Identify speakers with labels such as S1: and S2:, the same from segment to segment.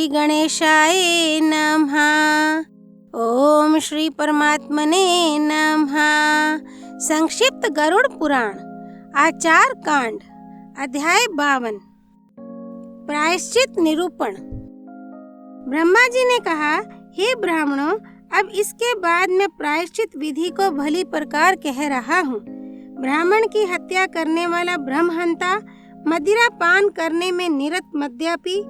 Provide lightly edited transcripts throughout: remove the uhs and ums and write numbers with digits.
S1: श्री गणेशाय नमः। ओम श्री परमात्मने नमः। संक्षिप्त गरुड़ पुराण आचार कांड अध्याय 52। प्रायश्चित निरूपण। ब्रह्मा जी ने कहा, हे ब्राह्मणों, अब इसके बाद मैं प्रायश्चित विधि को भली प्रकार कह रहा हूँ। ब्राह्मण की हत्या करने वाला ब्रह्महंता, मदिरा पान करने में निरत मद्यपी,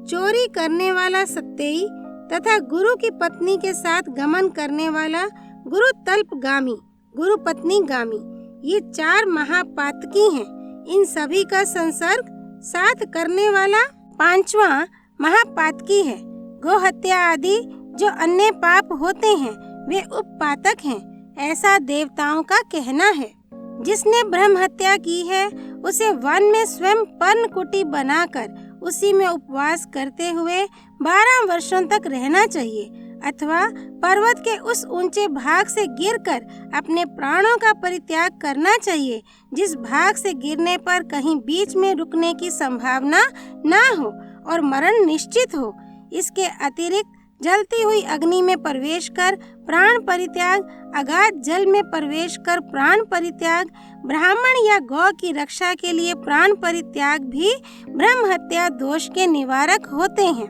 S1: चोरी करने वाला सत्ययी तथा गुरु की पत्नी के साथ गमन करने वाला गुरु तल्पगामी, गुरु पत्नी गामी, ये 4 महापातकी हैं। इन सभी का संसर्ग साथ करने वाला 5वां महापातकी है। गो हत्या आदि जो अन्य पाप होते हैं वे उपपातक हैं, ऐसा देवताओं का कहना है। जिसने ब्रह्म हत्या की है उसे वन में स्वयं पर्ण कुटी बनाकर उसी में उपवास करते हुए 12 वर्षों तक रहना चाहिए, अथवा पर्वत के उस ऊंचे भाग से गिरकर अपने प्राणों का परित्याग करना चाहिए जिस भाग से गिरने पर कहीं बीच में रुकने की संभावना न हो और मरण निश्चित हो। इसके अतिरिक्त जलती हुई अग्नि में प्रवेश कर प्राण परित्याग, अगाध जल में प्रवेश कर प्राण परित्याग, ब्राह्मण या गौ की रक्षा के लिए प्राण परित्याग भी ब्रह्म हत्या दोष के निवारक होते हैं।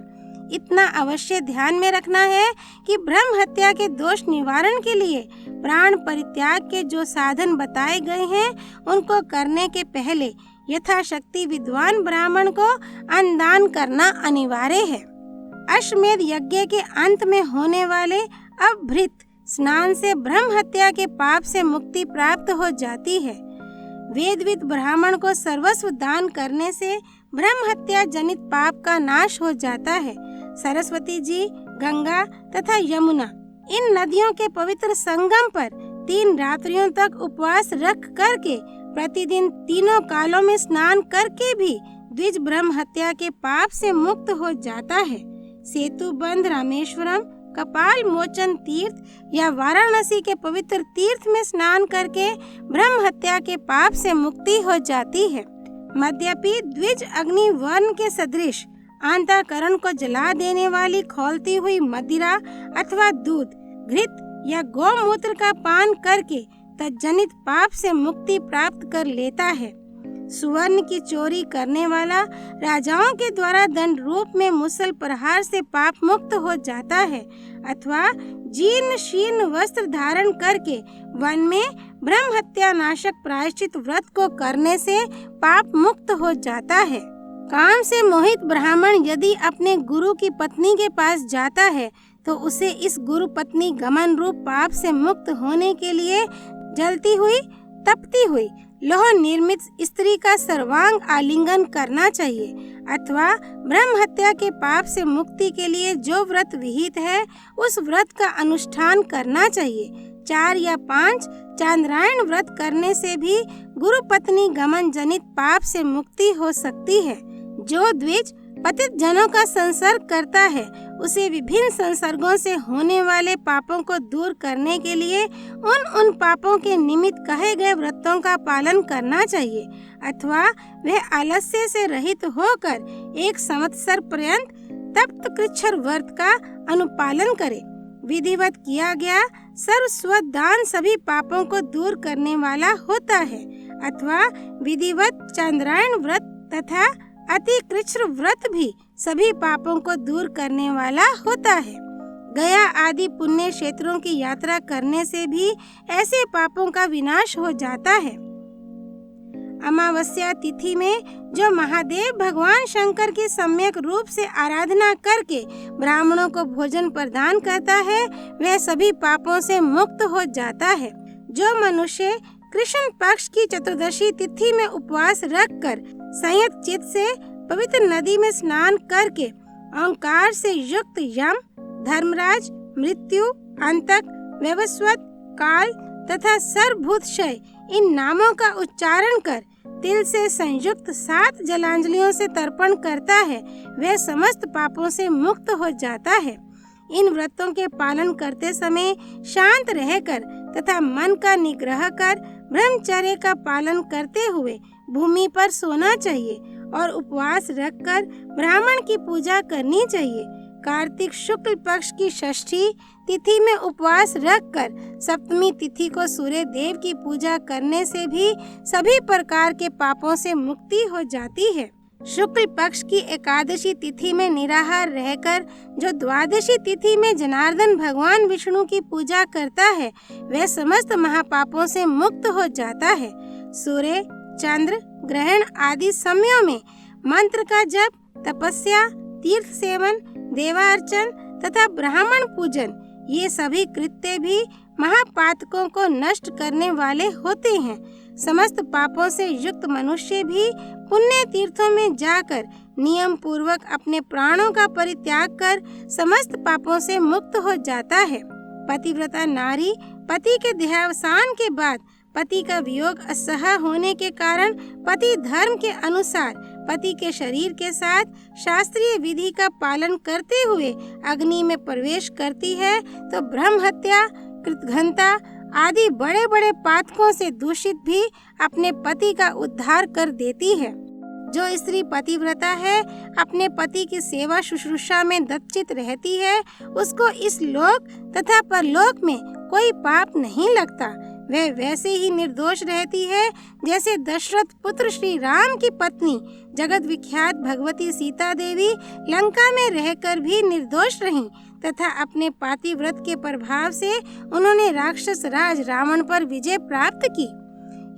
S1: इतना अवश्य ध्यान में रखना है कि ब्रह्म हत्या के दोष निवारण के लिए प्राण परित्याग के जो साधन बताए गए हैं उनको करने के पहले यथाशक्ति विद्वान ब्राह्मण को अन्नदान करना अनिवार्य है। अश्वमेध यज्ञ के अंत में होने वाले अभृत स्नान से ब्रह्म हत्या के पाप से मुक्ति प्राप्त हो जाती है। वेदविद ब्राह्मण को सर्वस्व दान करने से ब्रह्म हत्या जनित पाप का नाश हो जाता है। सरस्वती जी, गंगा तथा यमुना, इन नदियों के पवित्र संगम पर 3 रात्रियों तक उपवास रख करके प्रतिदिन तीनों कालों में स्नान करके भी द्विज ब्रह्म हत्या के पाप से मुक्त हो जाता है। सेतुबंध रामेश्वरम, कपाल मोचन तीर्थ या वाराणसी के पवित्र तीर्थ में स्नान करके ब्रह्म हत्या के पाप से मुक्ति हो जाती है। मद्यपि द्विज अग्नि वर्ण के सदृश अंतःकरण को जला देने वाली खौलती हुई मदिरा अथवा दूध, घृत या गौमूत्र का पान करके तज्जनित पाप से मुक्ति प्राप्त कर लेता है। सुवर्ण की चोरी करने वाला राजाओं के द्वारा दंड रूप में मुसल प्रहार से पाप मुक्त हो जाता है, अथवा जीर्ण शीर्ण वस्त्र धारण करके वन में ब्रह्म हत्या नाशक प्रायश्चित व्रत को करने से पाप मुक्त हो जाता है। काम से मोहित ब्राह्मण यदि अपने गुरु की पत्नी के पास जाता है तो उसे इस गुरु पत्नी गमन रूप पाप से मुक्त होने के लिए जलती हुई, तपती हुई लोह निर्मित स्त्री का सर्वांग आलिंगन करना चाहिए, अथवा ब्रह्म हत्या के पाप से मुक्ति के लिए जो व्रत विहित है उस व्रत का अनुष्ठान करना चाहिए। 4 या 5 चांद्रायण व्रत करने से भी गुरु पत्नी गमन जनित पाप से मुक्ति हो सकती है। जो द्विज पतित जनों का संसर्ग करता है उसे विभिन्न संसर्गों से होने वाले पापों को दूर करने के लिए उन पापों के निमित्त कहे गए व्रतों का पालन करना चाहिए, अथवा वह आलस्य से रहित होकर 1 संवत्सर पर्यंत तप्त कृच्छ्र व्रत का अनुपालन करे। विधिवत किया गया सर्वस्व दान सभी पापों को दूर करने वाला होता है, अथवा विधिवत चांद्रायण व्रत तथा अति कृच्छ्र व्रत भी सभी पापों को दूर करने वाला होता है। गया आदि पुण्य क्षेत्रों की यात्रा करने से भी ऐसे पापों का विनाश हो जाता है। अमावस्या तिथि में जो महादेव भगवान शंकर की सम्यक रूप से आराधना करके ब्राह्मणों को भोजन प्रदान करता है वह सभी पापों से मुक्त हो जाता है। जो मनुष्य कृष्ण पक्ष की चतुर्दशी तिथि में उपवास रखकर संयत चित्त से पवित्र नदी में स्नान करके ओंकार से युक्त यम, धर्मराज, मृत्यु, अंतक, वैवस्वत, काल तथा सर्वभूतशय इन नामों का उच्चारण कर तिल से संयुक्त 7 जलांजलियों से तर्पण करता है वह समस्त पापों से मुक्त हो जाता है। इन व्रतों के पालन करते समय शांत रहकर तथा मन का निग्रह कर ब्रह्मचर्य का पालन करते हुए भूमि पर सोना चाहिए और उपवास रखकर ब्राह्मण की पूजा करनी चाहिए। कार्तिक शुक्ल पक्ष की षष्ठी तिथि में उपवास रखकर सप्तमी तिथि को सूर्य देव की पूजा करने से भी सभी प्रकार के पापों से मुक्ति हो जाती है। शुक्ल पक्ष की एकादशी तिथि में निराहार रहकर जो द्वादशी तिथि में जनार्दन भगवान विष्णु की पूजा करता है वह समस्त महापापों से मुक्त हो जाता है। सूर्य, चंद्र ग्रहण आदि समयों में मंत्र का जप, तपस्या, तीर्थ सेवन, देवार्चन तथा ब्राह्मण पूजन ये सभी कृत्य भी महापातकों को नष्ट करने वाले होते हैं। समस्त पापों से युक्त मनुष्य भी पुण्य तीर्थों में जाकर नियम पूर्वक अपने प्राणों का परित्याग कर समस्त पापों से मुक्त हो जाता है। पतिव्रता नारी पति के देहावसान के बाद पति का वियोग असह्य होने के कारण पति धर्म के अनुसार पति के शरीर के साथ शास्त्रीय विधि का पालन करते हुए अग्नि में प्रवेश करती है तो ब्रह्म हत्या, कृतघ्नता आदि बड़े बड़े पातकों से दूषित भी अपने पति का उद्धार कर देती है। जो स्त्री पतिव्रता है, अपने पति की सेवा शुश्रूषा में दत्चित रहती है, उसको इस लोक तथा परलोक में कोई पाप नहीं लगता। वह वैसे ही निर्दोष रहती है जैसे दशरथ पुत्र श्री राम की पत्नी जगत विख्यात भगवती सीता देवी लंका में रहकर भी निर्दोष रहीं तथा अपने पातिव्रत के प्रभाव से उन्होंने राक्षस राज रावण पर विजय प्राप्त की।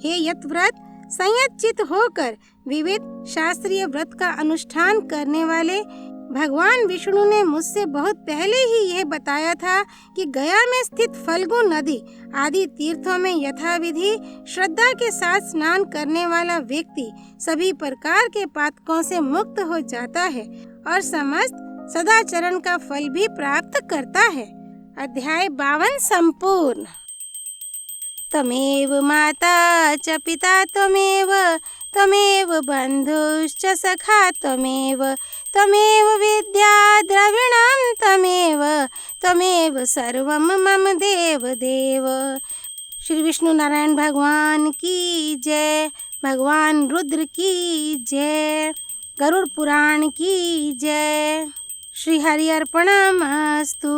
S1: हे यतव्रत, संयत चित होकर विविध शास्त्रीय व्रत का अनुष्ठान करने वाले भगवान विष्णु ने मुझसे बहुत पहले ही यह बताया था कि गया में स्थित फल्गु नदी आदि तीर्थों में यथाविधि श्रद्धा के साथ स्नान करने वाला व्यक्ति सभी प्रकार के पातकों से मुक्त हो जाता है और समस्त सदाचरण का फल भी प्राप्त करता है। अध्याय 52 संपूर्ण। तमेव माता च पिता त्वमेव, त्वमेव बन्धुश्च सखा त्वमेव, त्वमेव विद्या द्रविणं त्वमेव, त्वमेव सर्वं मम देव देव। श्री विष्णु नारायण भगवान की जय, भगवान रुद्र की जय, गरुड़ पुराण की जय। श्री हरि अर्पणमस्तु।